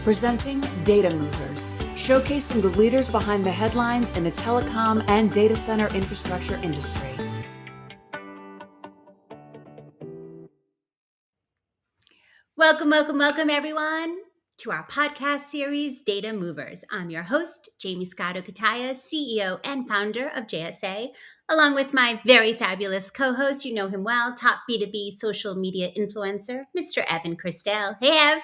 presenting Data Movers, showcasing the leaders behind the headlines in the telecom and data center infrastructure industry. Welcome, everyone, to our podcast series, Data Movers. I'm your host, Jamie Scotto-Kataya, CEO and founder of JSA, along with my very fabulous co-host, you know him well, top B2B social media influencer, Mr. Evan Christel. Hey, Ev.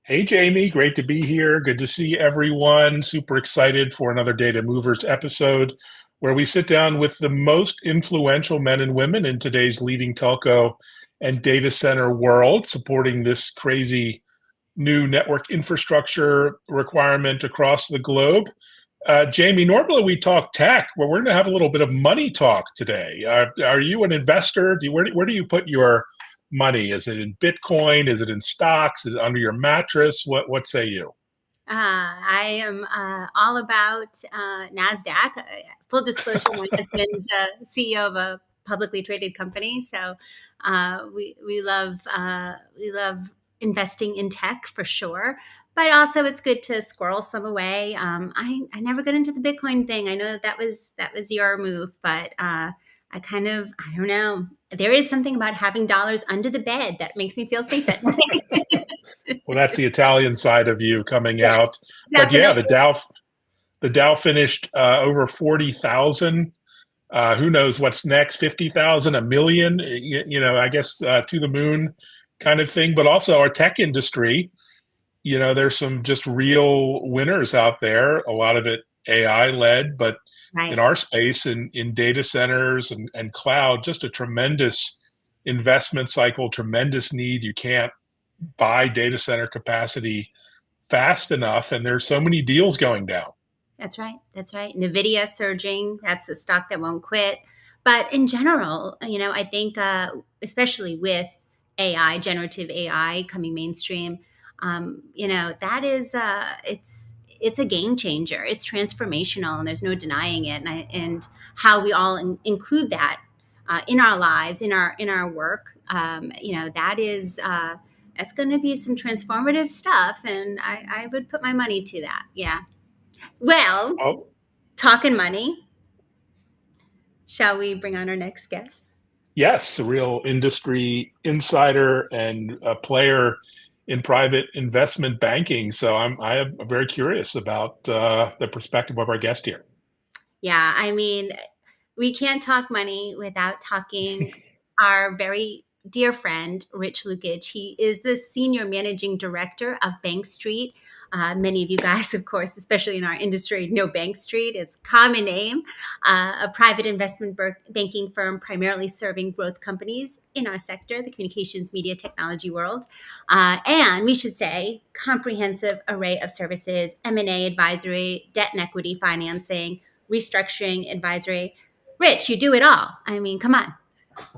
Hey, Jamie. Great to be here. Good to see everyone. Super excited for another Data Movers episode where we sit down with the most influential men and women in today's leading telco and data center world, supporting this crazy new network infrastructure requirement across the globe. Jamie, normally we talk tech, but we're going to have a little bit of money talk today. Are you an investor? Where do you put your money? Is it in Bitcoin? Is it in stocks? Is it under your mattress? What say you? I am all about NASDAQ. Full disclosure, my husband's CEO of a publicly traded company, so we love investing in tech for sure. But also, it's good to squirrel some away. I never got into the Bitcoin thing. I know that was your move, but I don't know. There is something about having dollars under the bed that makes me feel safe at night. Well, that's the Italian side of you coming Yes, out. definitely. But yeah, the Dow finished over 40,000. Who knows what's next? 50,000, a million? I guess to the moon kind of thing. But also our tech industry. There's some just real winners out there. A lot of it AI led, but Right. in our space, in data centers and cloud, just a tremendous investment cycle, tremendous need. You can't buy data center capacity fast enough, and there's so many deals going down. That's right. NVIDIA surging. That's a stock that won't quit. But in general, I think especially with AI, generative AI coming mainstream, that is it's a game changer. It's transformational, and there's no denying it. And how we all include that in our lives, in our work, that's going to be some transformative stuff, and I would put my money to that. Yeah. Well, talking money, shall we bring on our next guest? Yes, a real industry insider and a player in private investment banking. So I am very curious about the perspective of our guest here. Yeah, I mean, we can't talk money without talking our very dear friend, Rich Lukaj. He is the senior managing director of Bank Street. Many of you guys, of course, especially in our industry, know Bank Street. It's a common name, a private investment banking firm primarily serving growth companies in our sector, the communications, media, technology world. And we should say, comprehensive array of services, M&A advisory, debt and equity financing, restructuring advisory. Rich, you do it all. I mean, come on.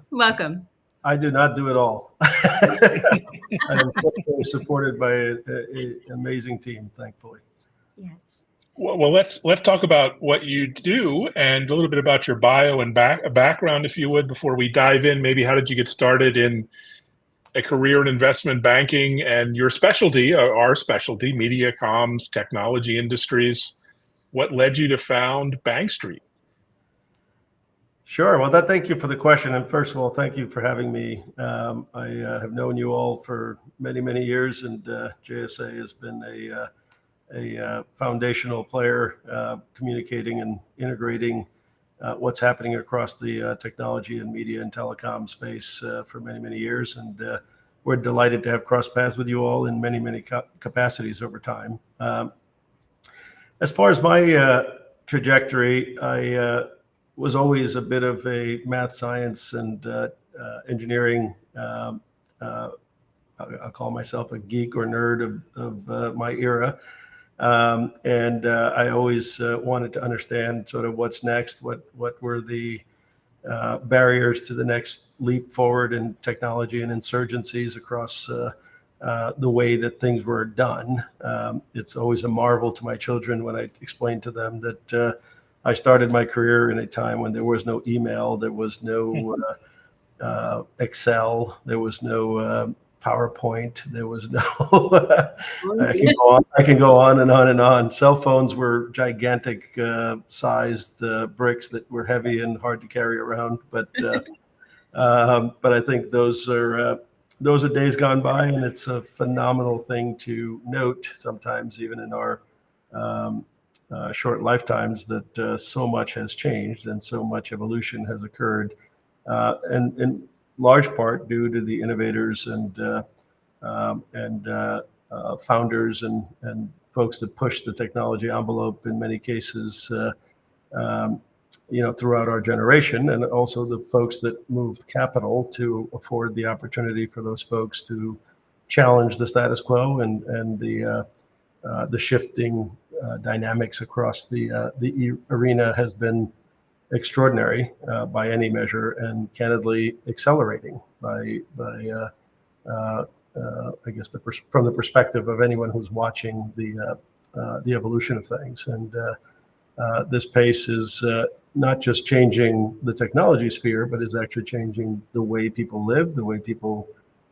Welcome. I do not do it all. I'm supported by an amazing team, thankfully. Yes. Well, let's talk about what you do and a little bit about your bio and background, if you would, before we dive in. Maybe how did you get started in a career in investment banking and your specialty, our specialty, media, comms, technology industries? What led you to found Bank Street? Sure. Well, thank you for the question. And first of all, thank you for having me. I have known you all for many, many years, and JSA has been a foundational player communicating and integrating what's happening across the technology and media and telecom space for many, many years. And we're delighted to have crossed paths with you all in many, many capacities over time. As far as my trajectory, I was always a bit of a math, science, and engineering. I'll call myself a geek or nerd of my era. And I always wanted to understand sort of what's next, what were the barriers to the next leap forward in technology and insurgencies across the way that things were done. It's always a marvel to my children when I explain to them that I started my career in a time when there was no email, there was no Excel, there was no PowerPoint. There was no. I can go on and on and on. Cell phones were gigantic sized bricks that were heavy and hard to carry around. But I think those are days gone by, and it's a phenomenal thing to note sometimes, even in our short lifetimes, that so much has changed and so much evolution has occurred, and in large part due to the innovators and founders and folks that push the technology envelope in many cases, throughout our generation, and also the folks that moved capital to afford the opportunity for those folks to challenge the status quo and the shifting dynamics across the arena has been extraordinary by any measure, and candidly accelerating by I guess from the perspective of anyone who's watching the evolution of things. And this pace is not just changing the technology sphere, but is actually changing the way people live, the way people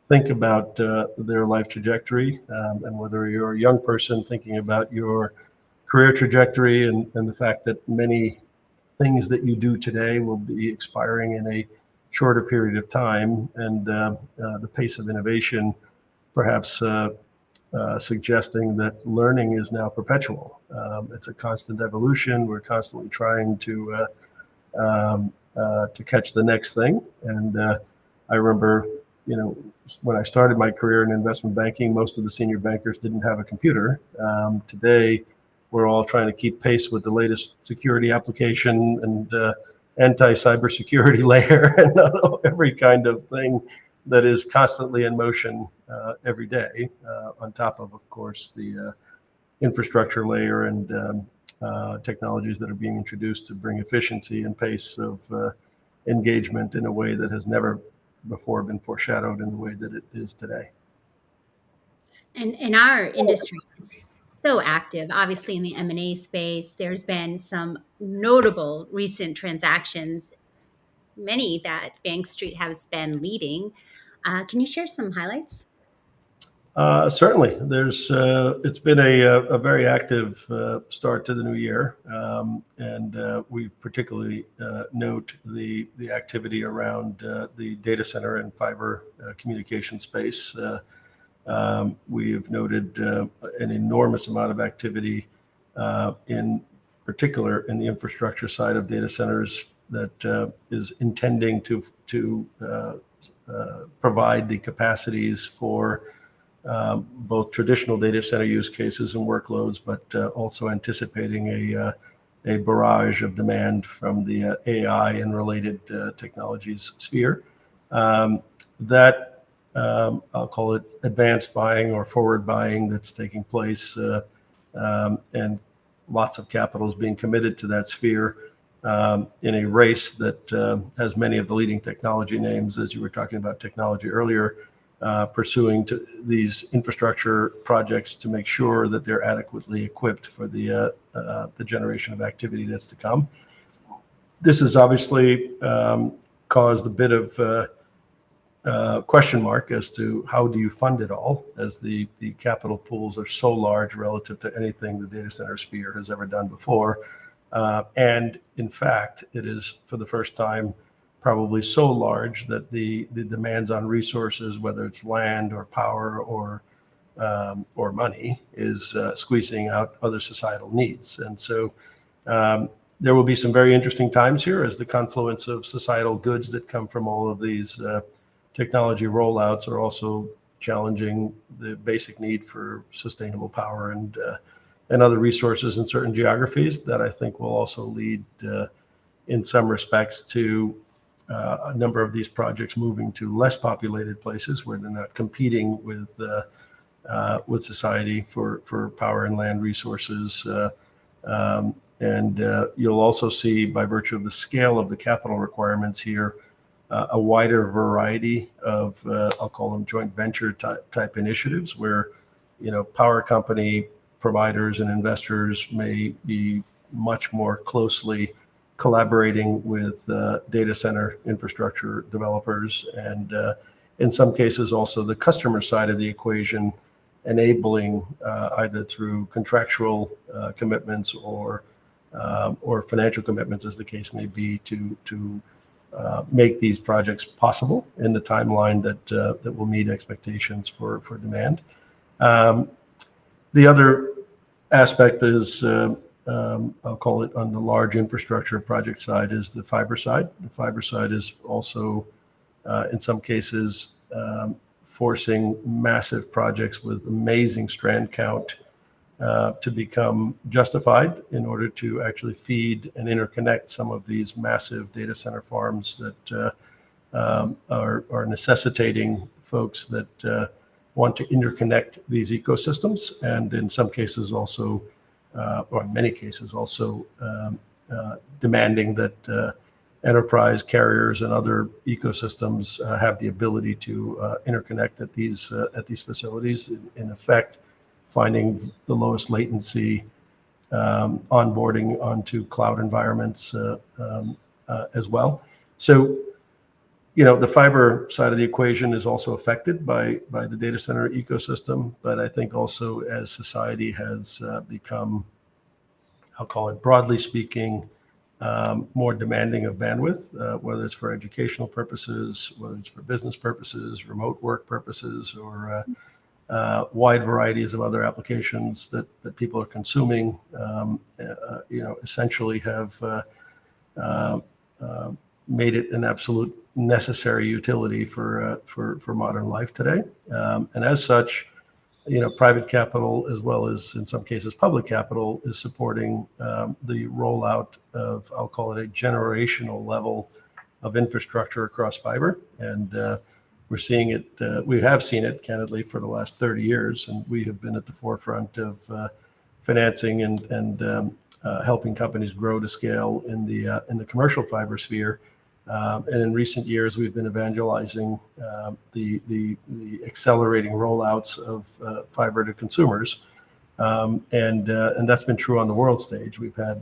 think about their life trajectory, and whether you're a young person thinking about your career trajectory and the fact that many things that you do today will be expiring in a shorter period of time, and the pace of innovation perhaps suggesting that learning is now perpetual. It's a constant evolution. We're constantly trying to catch the next thing. And I remember, when I started my career in investment banking, most of the senior bankers didn't have a computer. Today, we're all trying to keep pace with the latest security application and anti-cybersecurity layer and every kind of thing that is constantly in motion every day, on top of course, the infrastructure layer and technologies that are being introduced to bring efficiency and pace of engagement in a way that has never before been foreshadowed in the way that it is today. And our industry is so active. Obviously, in the M&A space, there's been some notable recent transactions, many that Bank Street has been leading. Can you share some highlights? Certainly. It's been a very active start to the new year, and we particularly note the activity around the data center and fiber communication space. We've noted an enormous amount of activity, in particular in the infrastructure side of data centers, that is intending to provide the capacities for both traditional data center use cases and workloads, but also anticipating a barrage of demand from the AI and related technologies sphere. I'll call it advanced buying or forward buying that's taking place, and lots of capital is being committed to that sphere in a race that has many of the leading technology names, as you were talking about technology earlier, pursuing these infrastructure projects to make sure that they're adequately equipped for the generation of activity that's to come. This has obviously caused a bit of question mark as to how do you fund it all, as the capital pools are so large relative to anything the data center sphere has ever done before. And in fact, it is for the first time probably so large that the demands on resources, whether it's land or power or money, is squeezing out other societal needs. And so there will be some very interesting times here as the confluence of societal goods that come from all of these technology rollouts are also challenging the basic need for sustainable power and other resources in certain geographies that I think will also lead in some respects to a number of these projects moving to less populated places where they're not competing with society for power and land resources. And you'll also see, by virtue of the scale of the capital requirements here, a wider variety of, I'll call them joint venture type initiatives where, power company providers and investors may be much more closely collaborating with data center infrastructure developers, and in some cases also the customer side of the equation, enabling either through contractual commitments or financial commitments, as the case may be, to make these projects possible in the timeline that will meet expectations for demand. The other aspect is, I'll call it on the large infrastructure project side, is the fiber side. The fiber side is also, in some cases, forcing massive projects with amazing strand count to become justified in order to actually feed and interconnect some of these massive data center farms that are necessitating folks that want to interconnect these ecosystems, and in some cases also, or in many cases also, demanding that enterprise carriers and other ecosystems have the ability to interconnect at these facilities, in effect finding the lowest latency onboarding onto cloud environments as well. So, the fiber side of the equation is also affected by the data center ecosystem, but I think also as society has become, I'll call it broadly speaking, more demanding of bandwidth, whether it's for educational purposes, whether it's for business purposes, remote work purposes, or wide varieties of other applications that people are consuming, essentially have made it an absolute necessary utility for modern life today. And as such, private capital, as well as in some cases public capital, is supporting the rollout of, I'll call it a generational level of infrastructure across fiber. And we're seeing it, we have seen it candidly for the last 30 years, and we have been at the forefront of financing and helping companies grow to scale in the commercial fiber sphere. And in recent years, we've been evangelizing the accelerating rollouts of fiber to consumers, and that's been true on the world stage. We've had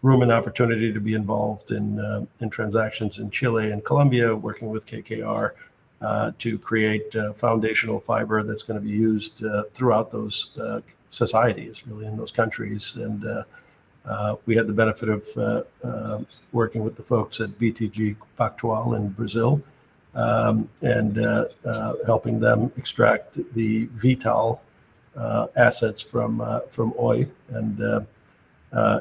room and opportunity to be involved in transactions in Chile and Colombia, working with KKR to create foundational fiber that's going to be used throughout those societies, really, in those countries. And we had the benefit of working with the folks at BTG Pactual in Brazil, and helping them extract the Vital assets from Oi. And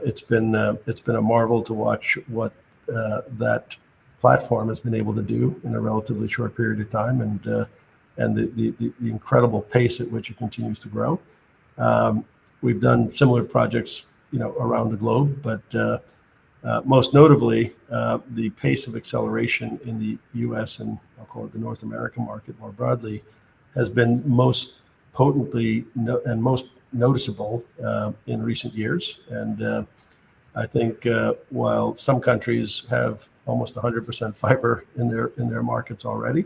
it's been a marvel to watch what that platform has been able to do in a relatively short period of time, and the incredible pace at which it continues to grow. We've done similar projects around the globe, but most notably, the pace of acceleration in the U.S. and I'll call it the North American market more broadly has been most potently and most noticeable in recent years. And I think while some countries have almost 100% fiber in their markets already,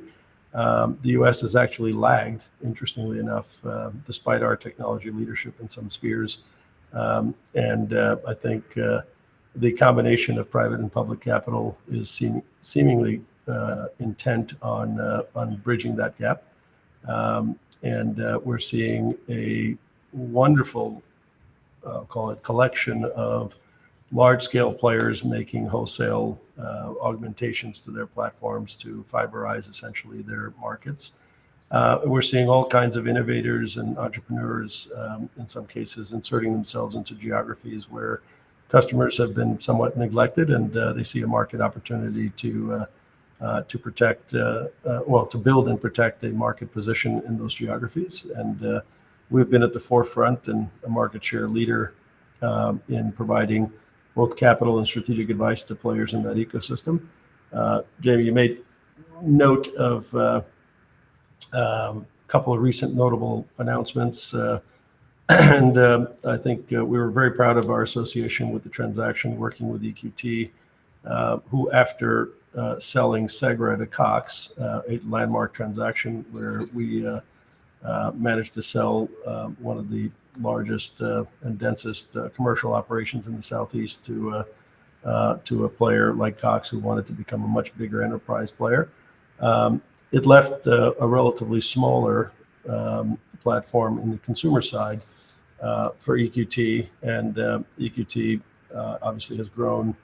the U.S. has actually lagged, interestingly enough, despite our technology leadership in some spheres. And I think the combination of private and public capital is seemingly intent on bridging that gap. And we're seeing a wonderful, call it, collection of large-scale players making wholesale augmentations to their platforms to fiberize essentially their markets. We're seeing all kinds of innovators and entrepreneurs, in some cases, inserting themselves into geographies where customers have been somewhat neglected, and they see a market opportunity to protect, to build and protect a market position in those geographies. And we've been at the forefront and a market share leader in providing both capital and strategic advice to players in that ecosystem. Jamie, you made note of a couple of recent notable announcements. And I think we were very proud of our association with the transaction, working with EQT, who, after selling Segra to Cox, a landmark transaction where we managed to sell one of the largest and densest commercial operations in the Southeast to a player like Cox, who wanted to become a much bigger enterprise player. It left a relatively smaller platform in the consumer side for EQT, and EQT obviously has grown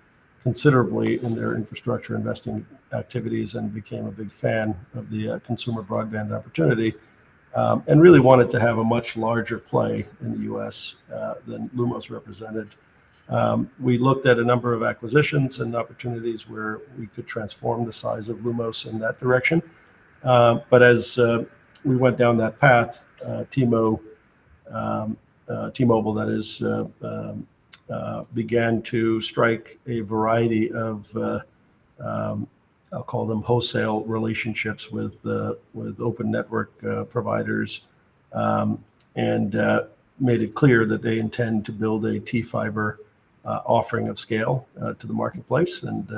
considerably in their infrastructure investing activities and became a big fan of the consumer broadband opportunity, and really wanted to have a much larger play in the US than Lumos represented. We looked at a number of acquisitions and opportunities where we could transform the size of Lumos in that direction. But as we went down that path, T-Mobile, that is, began to strike a variety of, I'll call them wholesale relationships with open network providers, and made it clear that they intend to build a T-Fiber offering of scale to the marketplace, and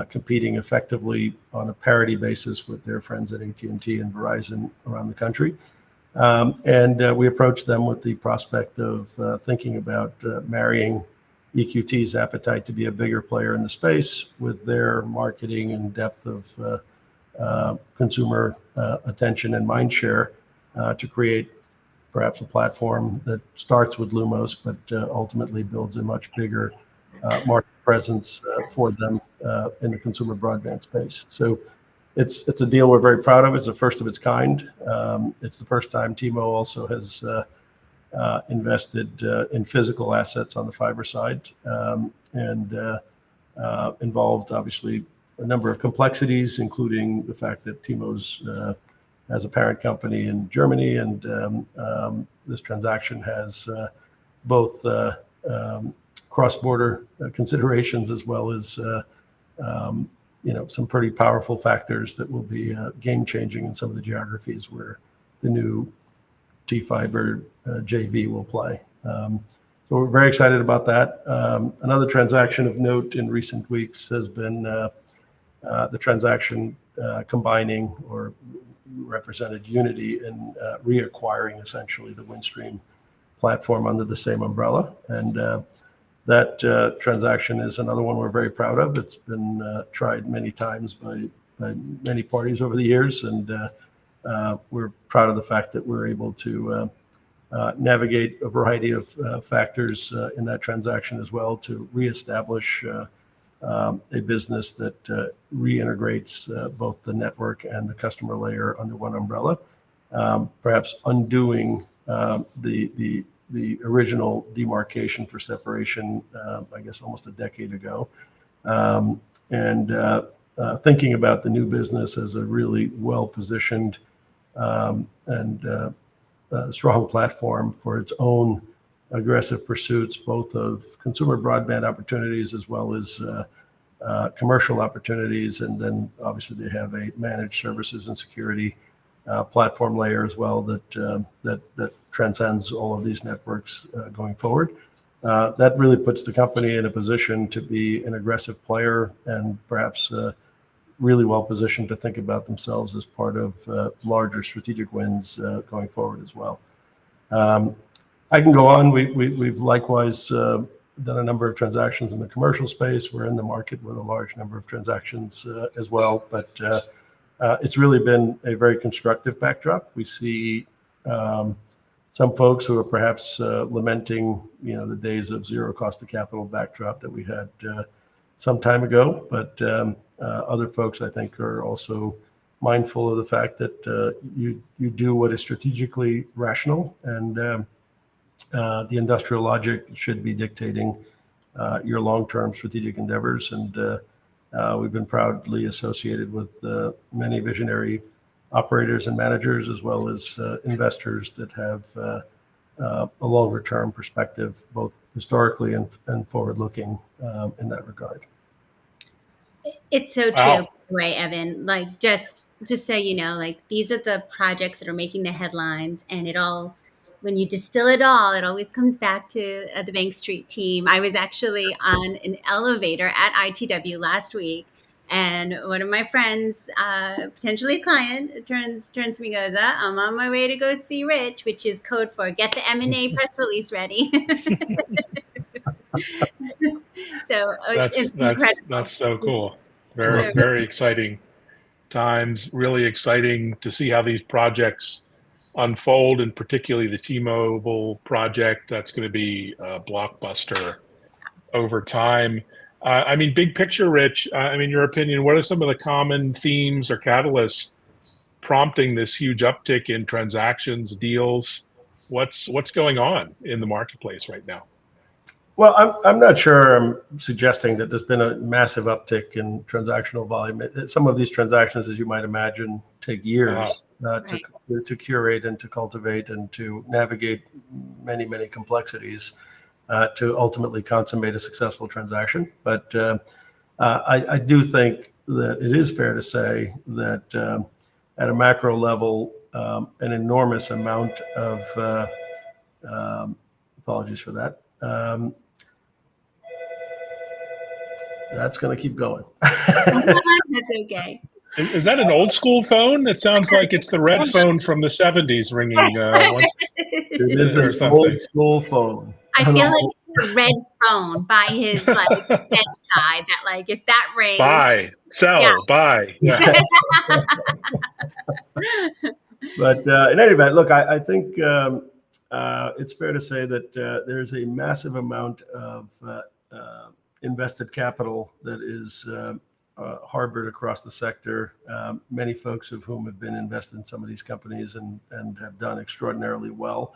competing effectively on a parity basis with their friends at AT&T and Verizon around the country. And we approached them with the prospect of thinking about marrying EQT's appetite to be a bigger player in the space with their marketing and depth of consumer attention and mind share to create perhaps a platform that starts with Lumos, but ultimately builds a much bigger market presence for them in the consumer broadband space. So it's a deal we're very proud of. It's the first of its kind. It's the first time T-Mobile also has invested in physical assets on the fiber side, and involved obviously a number of complexities, including the fact that T-Mobile has a parent company in Germany, and this transaction has both cross-border considerations as well as some pretty powerful factors that will be game-changing in some of the geographies where the new T-Fiber JV will play. So we're very excited about that. Another transaction of note in recent weeks has been the transaction combining or represented Unity in reacquiring essentially the Windstream platform under the same umbrella. And that transaction is another one we're very proud of. It's been tried many times by many parties over the years, and we're proud of the fact that we're able to navigate a variety of factors in that transaction as well to reestablish a business that reintegrates both the network and the customer layer under one umbrella, perhaps undoing the original demarcation for separation, I guess almost a decade ago, and thinking about the new business as a really well-positioned and strong platform for its own aggressive pursuits, both of consumer broadband opportunities as well as commercial opportunities. And then obviously they have a managed services and security platform layer as well that transcends all of these networks going forward. That really puts the company in a position to be an aggressive player and perhaps really well positioned to think about themselves as part of larger strategic wins going forward as well. I can go on. We've likewise done a number of transactions in the commercial space. We're in the market with a large number of transactions as well, but it's really been a very constructive backdrop. We see some folks who are perhaps lamenting, the days of zero cost of capital backdrop that we had some time ago, but other folks, I think, are also mindful of the fact that you do what is strategically rational, and the industrial logic should be dictating your long-term strategic endeavors. And we've been proudly associated with many visionary operators and managers, as well as investors that have a longer-term perspective, both historically and forward-looking in that regard. It's so true, Wow. by the way, Evan. Like just so you know, like these are the projects that are making the headlines, and it all, when you distill it all, it always comes back to the Bank Street team. I was actually on an elevator at ITW last week, and one of my friends, potentially a client, turns to me and goes, I'm on my way to go see Rich, which is code for get the M&A press release ready. So it's incredible. That's so cool. So- Very exciting. times. Really exciting to see how these projects unfold, and particularly the T-Mobile project. That's going to be a blockbuster over time. I mean, big picture, Rich, I mean, your opinion, what are some of the common themes or catalysts prompting this huge uptick in transactions, deals? What's going on in the marketplace right now? Well, I'm not sure I'm suggesting that there's been a massive uptick in transactional volume. Some of these transactions, as you might imagine, take years Right. to curate and to cultivate and to navigate many complexities to ultimately consummate a successful transaction. But I do think that it is fair to say that at a macro level, an enormous amount of apologies for that. That's going to keep going. That's okay. Is that an old school phone? It sounds like it's the red phone from the 70s ringing once It is or an something. old school phone. I feel like it's a red phone by his like bedside. That like if that rings, Buy, sell, Yeah. buy. Yeah. But in any event, look, I think it's fair to say that there's a massive amount of invested capital that is harbored across the sector. Many folks of whom have been invested in some of these companies and have done extraordinarily well.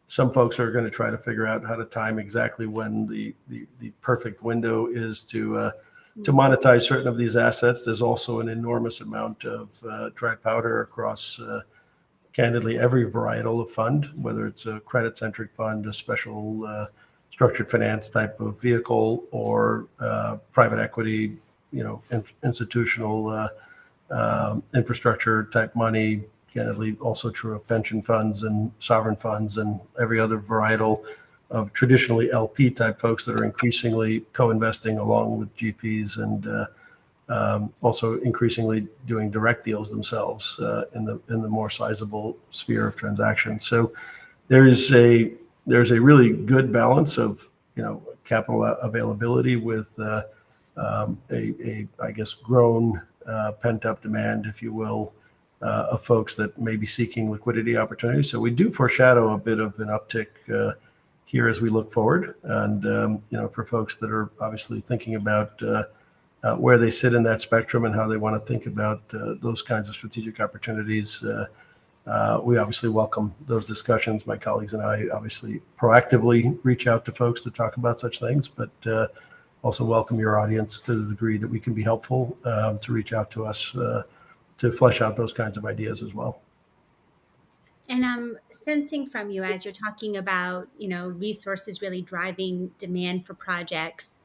Some folks are going to try to figure out how to time exactly when the perfect window is to monetize certain of these assets. There's also an enormous amount of dry powder across candidly every varietal of fund, whether it's a credit-centric fund, a special structured finance type of vehicle, or private equity, institutional infrastructure type money. Candidly, also true of pension funds and sovereign funds and every other varietal of traditionally LP type folks that are increasingly co-investing along with GPs and also increasingly doing direct deals themselves in the more sizable sphere of transactions. So there's a really good balance of capital availability with I guess grown pent up demand, if you will, of folks that may be seeking liquidity opportunities. So we do foreshadow a bit of an uptick here as we look forward, and for folks that are obviously thinking about where they sit in that spectrum and how they want to think about those kinds of strategic opportunities. We obviously welcome those discussions. My colleagues and I obviously proactively reach out to folks to talk about such things, but also welcome your audience to the degree that we can be helpful to reach out to us to flesh out those kinds of ideas as well. And I'm sensing from you as you're talking about, resources really driving demand for projects.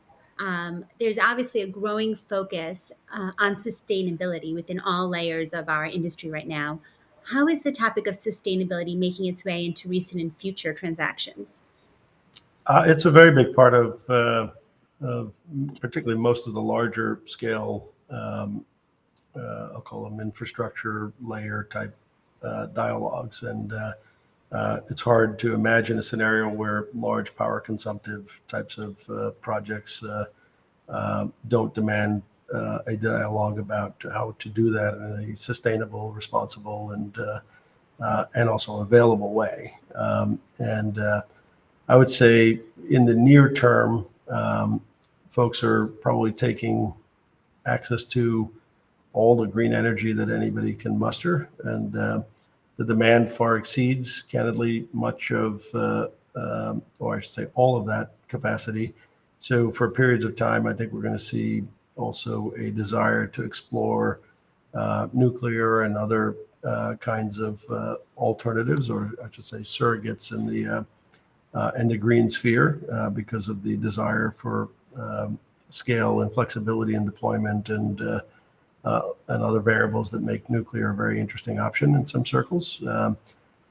There's obviously a growing focus on sustainability within all layers of our industry right now. How is the topic of sustainability making its way into recent and future transactions? It's a very big part of particularly most of the larger scale, I'll call them infrastructure layer type dialogues. And it's hard to imagine a scenario where large power consumptive types of projects don't demand a dialogue about how to do that in a sustainable, responsible, and also available way. And I would say in the near term, folks are probably taking access to all the green energy that anybody can muster, and the demand far exceeds, candidly, much of, or I should say, all of that capacity. So for periods of time, I think we're going to see also a desire to explore nuclear and other kinds of alternatives, or I should say surrogates in the green sphere, because of the desire for scale and flexibility in deployment and other variables that make nuclear a very interesting option in some circles.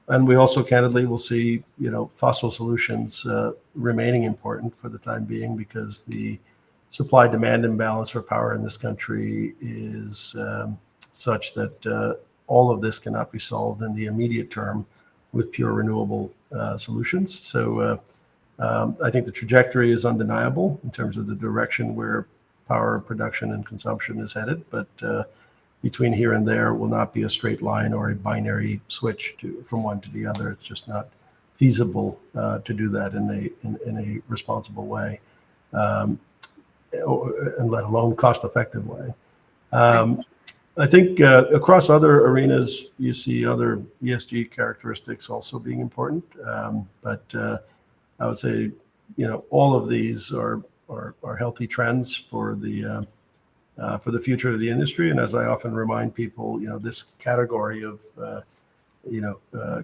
And we also candidly will see, fossil solutions remaining important for the time being, because the supply-demand imbalance for power in this country is such that all of this cannot be solved in the immediate term with pure renewable solutions. So I think the trajectory is undeniable in terms of the direction where power production and consumption is headed, but between here and there will not be a straight line or a binary switch from one to the other. It's just not feasible to do that in a responsible way, and let alone cost-effective way. I think across other arenas, you see other ESG characteristics also being important. But I would say, all of these are healthy trends for the future of the industry. And as I often remind people, this category of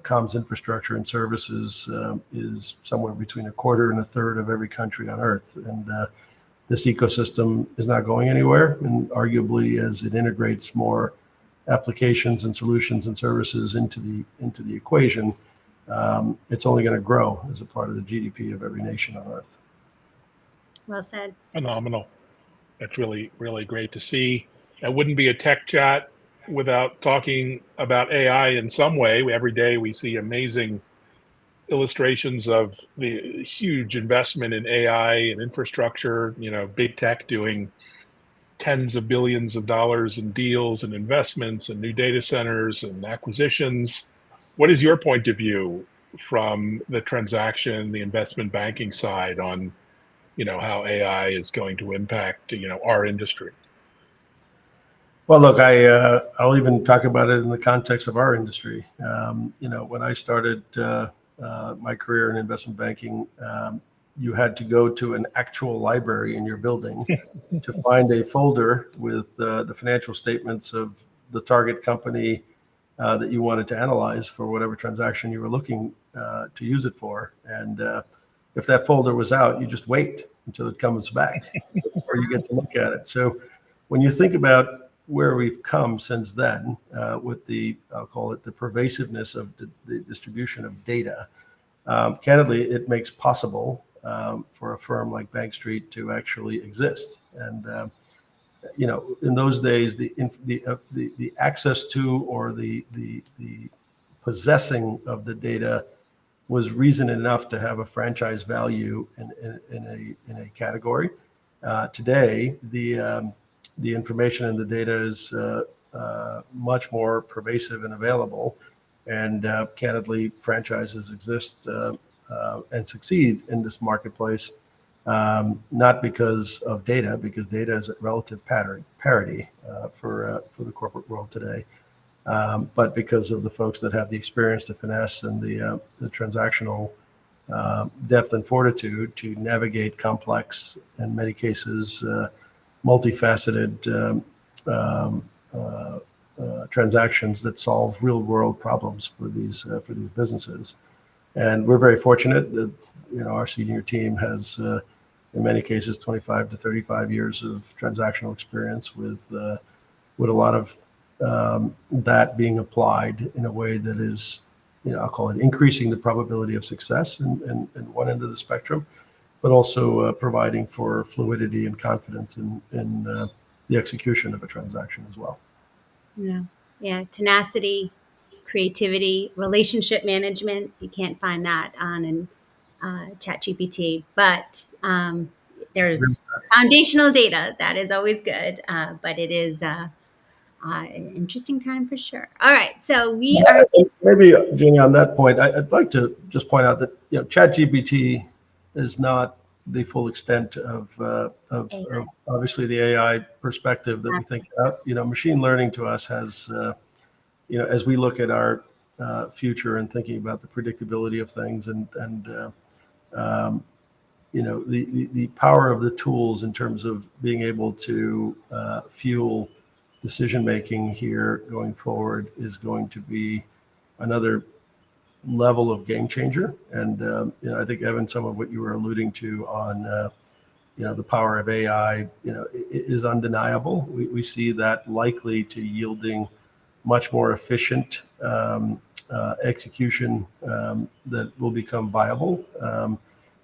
comms infrastructure and services is somewhere between a quarter and a third of every country on Earth, and this ecosystem is not going anywhere. And arguably, as it integrates more applications and solutions and services into the equation, it's only going to grow as a part of the GDP of every nation on Earth. Well said. Phenomenal. That's really, really great to see. It wouldn't be a tech chat without talking about AI in some way. Every day we see amazing illustrations of the huge investment in AI and infrastructure, big tech doing tens of billions of dollars in deals and investments and new data centers and acquisitions. What is your point of view from the transaction, the investment banking side on, how AI is going to impact, our industry? Well, look, I'll even talk about it in the context of our industry. When I started my career in investment banking, you had to go to an actual library in your building to find a folder with the financial statements of the target company that you wanted to analyze for whatever transaction you were looking to use it for. And if that folder was out, you just wait until it comes back before you get to look at it. So when you think about where we've come since then, with I'll call it the pervasiveness of the distribution of data, candidly, it makes possible for a firm like Bank Street to actually exist. And in those days, the access to or the possessing of the data was reason enough to have a franchise value in a category. Today, the information and the data is much more pervasive and available, and candidly, franchises exist and succeed in this marketplace, not because of data, because data is at relative parity for the corporate world today, but because of the folks that have the experience, the finesse, and the transactional depth and fortitude to navigate complex, in many cases, multifaceted transactions that solve real world problems for these businesses. And we're very fortunate that our senior team has in many cases 25 to 35 years of transactional experience with a lot of that being applied in a way that is, I'll call it increasing the probability of success in one end of the spectrum, but also providing for fluidity and confidence in the execution of a transaction as well. Yeah. Tenacity, creativity, relationship management. You can't find that on ChatGPT, but there's foundational data that is always good. But it is an interesting time for sure. All right, so we are maybe, Jeannie, on that point, I'd like to just point out that ChatGPT is not the full extent of obviously the AI perspective that we think about. Machine learning to us has, as we look at our future and thinking about the predictability of things and the power of the tools in terms of being able to fuel decision making here going forward is going to be another level of game changer. And I think, Evan, some of what you were alluding to on the power of AI is undeniable. We see that likely to yielding much more efficient execution that will become viable.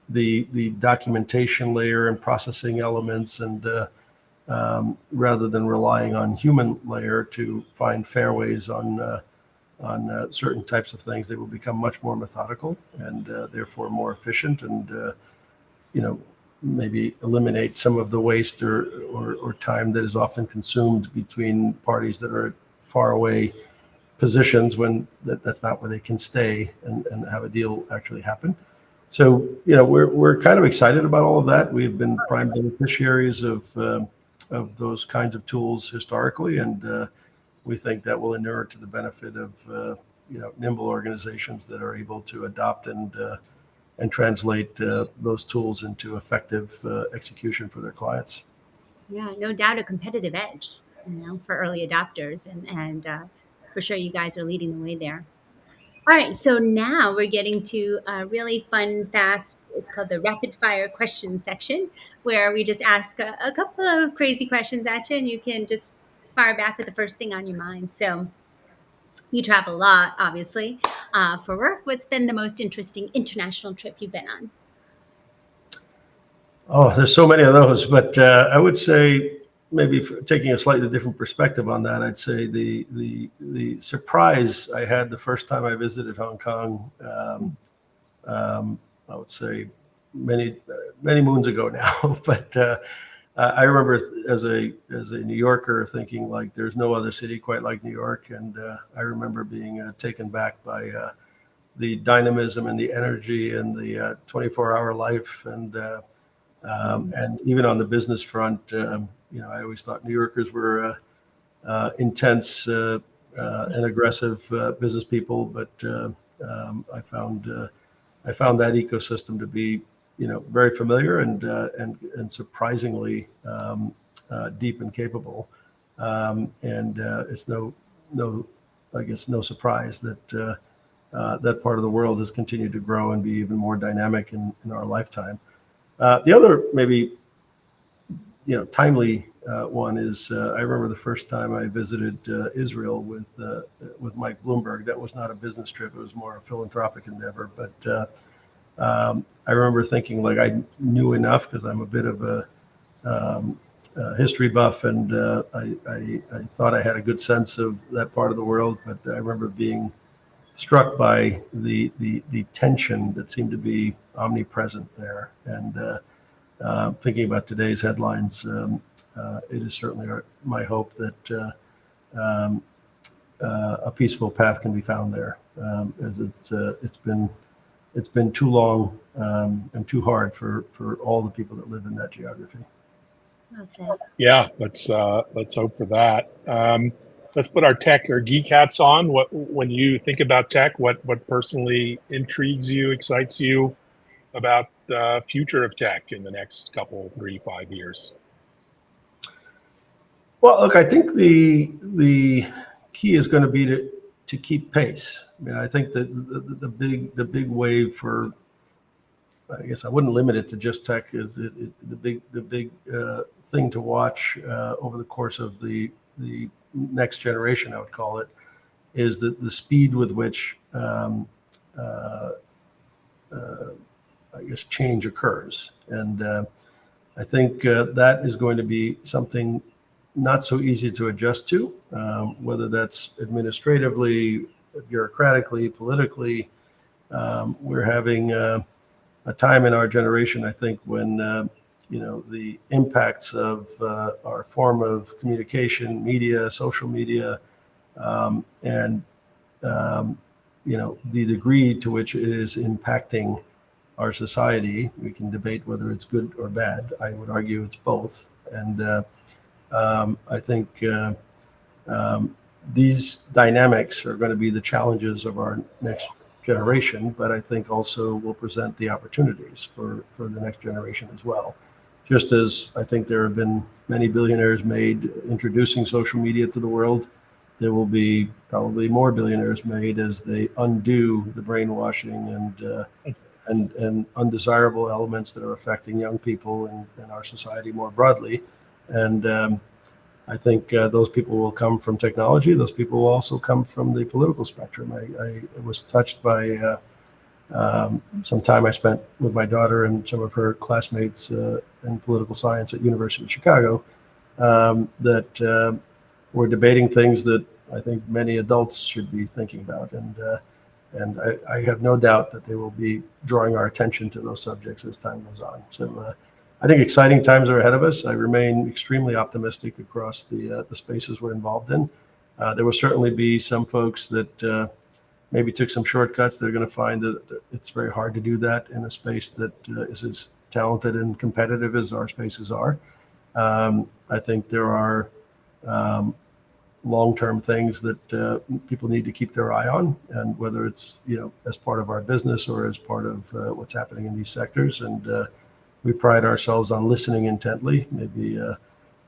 The documentation layer and processing elements, and rather than relying on human layer to find fairways on certain types of things, they will become much more methodical and therefore more efficient. And maybe eliminate some of the waste or time that is often consumed between parties that are at far away positions when that's not where they can stay and have a deal actually happen. So, we're kind of excited about all of that. We've been prime beneficiaries of those kinds of tools historically, and we think that will inure to the benefit of nimble organizations that are able to adopt and translate those tools into effective execution for their clients. Yeah, no doubt a competitive edge, for early adopters, and for sure you guys are leading the way there. All right, so now we're getting to a really fun, fast, it's called the rapid fire question section, where we just ask a couple of crazy questions at you, and you can just fire back with the first thing on your mind. So you travel a lot, obviously, for work. What's been the most interesting international trip you've been on? Oh, there's so many of those, but I would say maybe taking a slightly different perspective on that, I'd say the surprise I had the first time I visited Hong Kong, I would say many moons ago now, but I remember as a New Yorker thinking like there's no other city quite like New York, and I remember being taken back by the dynamism and the energy and the 24-hour life, and even on the business front, I always thought New Yorkers were intense and aggressive business people, but I found that ecosystem to be, very familiar and surprisingly deep and capable. It's I guess no surprise that that part of the world has continued to grow and be even more dynamic in our lifetime. The other maybe timely one is I remember the first time I visited Israel with Mike Bloomberg. That was not a business trip; it was more a philanthropic endeavor. But I remember thinking like I knew enough because I'm a bit of a history buff, and I thought I had a good sense of that part of the world. But I remember being struck by the tension that seemed to be omnipresent there. And thinking about today's headlines, it is certainly my hope that a peaceful path can be found there, as it's been too long and too hard for all the people that live in that geography. Well said. Yeah, let's hope for that. Let's put our tech or geek hats on. When you think about tech, what personally intrigues you, excites you about the future of tech in the next couple, 3, 5 years? Well, look, I think the key is going to be to keep pace. I mean, I think that the big wave for, I guess I wouldn't limit it to just tech, is the big thing to watch over the course of the next generation, I would call it, is the speed with which I guess change occurs. And I think that is going to be something not so easy to adjust to, whether that's administratively, bureaucratically, politically. We're having a time in our generation, I think, when the impacts of our form of communication, media, social media, and the degree to which it is impacting our society. We can debate whether it's good or bad. I would argue it's both. And I think these dynamics are going to be the challenges of our next generation, but I think also will present the opportunities for the next generation as well. Just as I think there have been many billionaires made introducing social media to the world, there will be probably more billionaires made as they undo the brainwashing and undesirable elements that are affecting young people and our society more broadly. And I think those people will come from technology. Those people will also come from the political spectrum. I was touched by some time I spent with my daughter and some of her classmates in political science at University of Chicago that were debating things that I think many adults should be thinking about. And I have no doubt that they will be drawing our attention to those subjects as time goes on. So I think exciting times are ahead of us. I remain extremely optimistic across the spaces we're involved in. There will certainly be some folks that maybe took some shortcuts. They're going to find that it's very hard to do that in a space that is as talented and competitive as our spaces are. I think there are long-term things that people need to keep their eye on, and whether it's as part of our business or as part of what's happening in these sectors. And we pride ourselves on listening intently. Maybe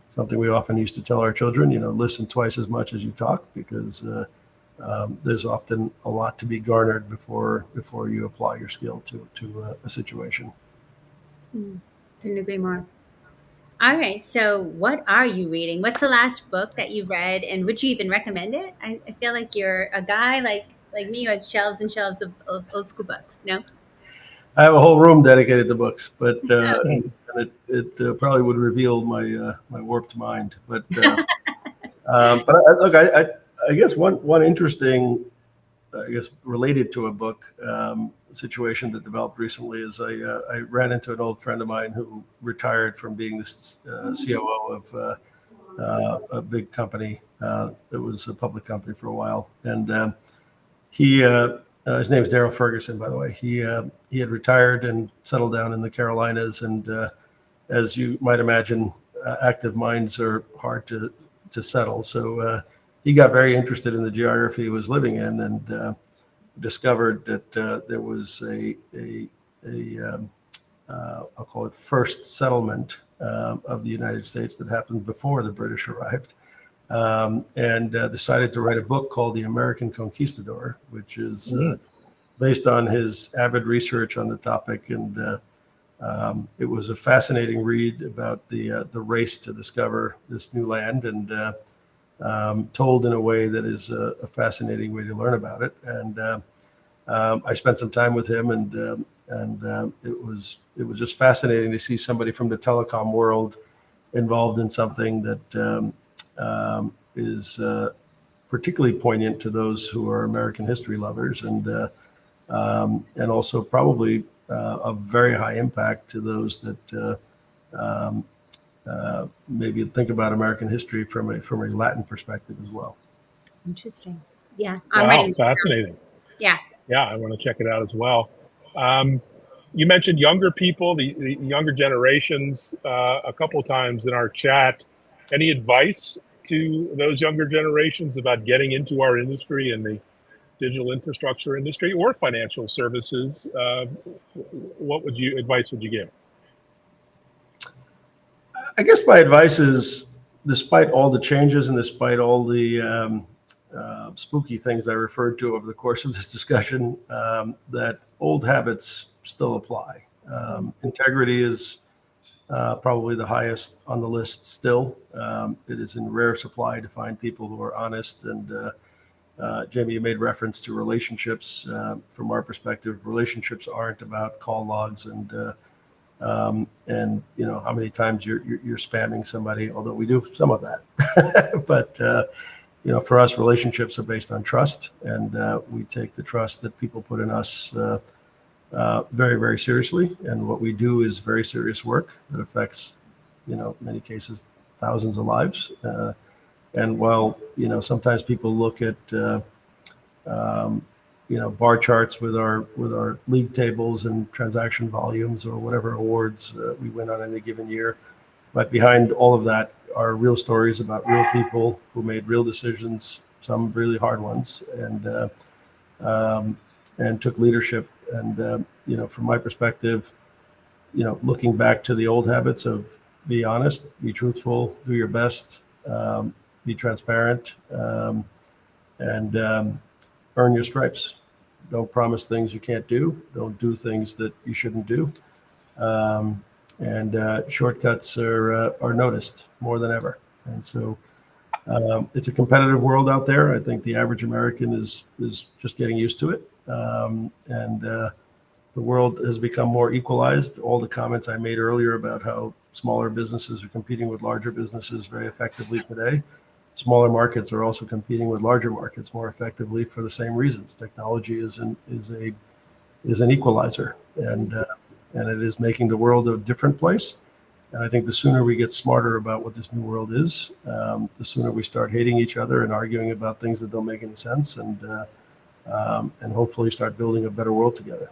something we often used to tell our children, listen twice as much as you talk, because there's often a lot to be garnered before you apply your skill to a situation. Couldn't agree more. All right. So what are you reading? What's the last book that you've read, and would you even recommend it? I feel like you're a guy like me who has shelves and shelves of old school books. No? I have a whole room dedicated to books, but it probably would reveal my warped mind. But look, I guess one interesting, related to a book situation that developed recently is I ran into an old friend of mine who retired from being the COO of a big company. It was a public company for a while, and he his name is Daryl Ferguson, by the way. He had retired and settled down in the Carolinas, and as you might imagine, active minds are hard to settle. So he got very interested in the geography he was living in, and discovered that there was I'll call it first settlement of the United States that happened before the British arrived, and decided to write a book called The American Conquistador, which is based on his avid research on the topic. And it was a fascinating read about the race to discover this new land, and told in a way that is a fascinating way to learn about it. And I spent some time with him, and it was just fascinating to see somebody from the telecom world involved in something that is particularly poignant to those who are American history lovers, and also probably of very high impact to those that maybe think about American history from a Latin perspective as well. Interesting. Yeah. Wow, fascinating. Yeah. Yeah, I want to check it out as well. You mentioned younger people, the younger generations, a couple of times in our chat. Any advice to those younger generations about getting into our industry and the digital infrastructure industry or financial services? What advice would you give? I guess my advice is, despite all the changes and despite all the spooky things I referred to over the course of this discussion, that old habits still apply. Integrity is probably the highest on the list still. It is in rare supply to find people who are honest. And Jamie, you made reference to relationships. From our perspective, relationships aren't about call logs and how many times you're spamming somebody, although we do some of that. But for us, relationships are based on trust, and we take the trust that people put in us very, very seriously. And what we do is very serious work that affects, in many cases, thousands of lives. And while sometimes people look at bar charts with our league tables and transaction volumes or whatever awards we win on any given year, but behind all of that are real stories about real people who made real decisions, some really hard ones, and took leadership. And from my perspective, looking back to the old habits of be honest, be truthful, do your best, be transparent, and earn your stripes. Don't promise things you can't do. Don't do things that you shouldn't do. And shortcuts are noticed more than ever. And so it's a competitive world out there. I think the average American is just getting used to it. And the world has become more equalized. All the comments I made earlier about how smaller businesses are competing with larger businesses very effectively today. Smaller markets are also competing with larger markets more effectively for the same reasons. Technology is an equalizer, and it is making the world a different place. And I think the sooner we get smarter about what this new world is, the sooner we start hating each other and arguing about things that don't make any sense, and hopefully start building a better world together.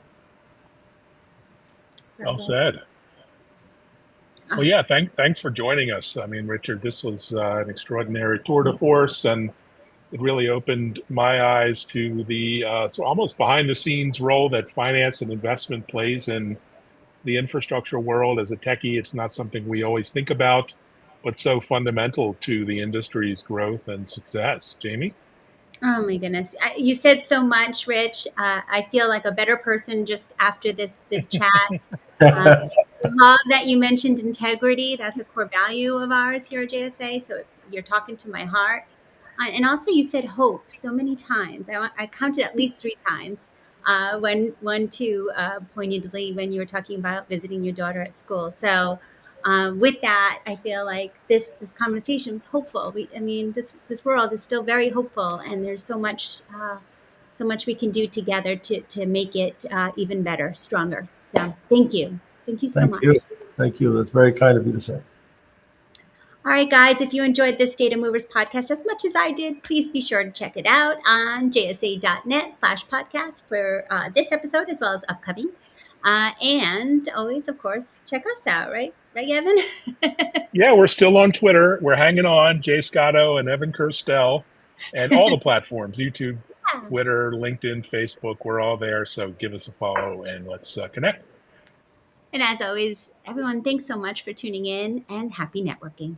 Well said. Well, yeah, thanks for joining us. I mean, Richard, this was an extraordinary tour de force, and it really opened my eyes to the so almost behind the scenes role that finance and investment plays in the infrastructure world. As a techie, it's not something we always think about, but so fundamental to the industry's growth and success. Jamie? Oh my goodness. You said so much, Rich. I feel like a better person just after this chat. Love that you mentioned integrity. That's a core value of ours here at JSA. So you're talking to my heart. And also you said hope so many times. I counted at least 3 times. One too poignantly when you were talking about visiting your daughter at school. So with that, I feel like this conversation was hopeful. This world is still very hopeful, and there's so much we can do together to make it even better, stronger. So thank you so much. Thank you. That's very kind of you to say. All right, guys, if you enjoyed this Data Movers podcast as much as I did, please be sure to check it out on jsa.net/podcast for this episode as well as upcoming. And always, of course, check us out, right? Right, Evan? Yeah, we're still on Twitter. We're hanging on, Jay Scotto and Evan Kirstel, and all the platforms, YouTube, Twitter, LinkedIn, Facebook, we're all there. So give us a follow and let's connect. And as always, everyone, thanks so much for tuning in, and happy networking.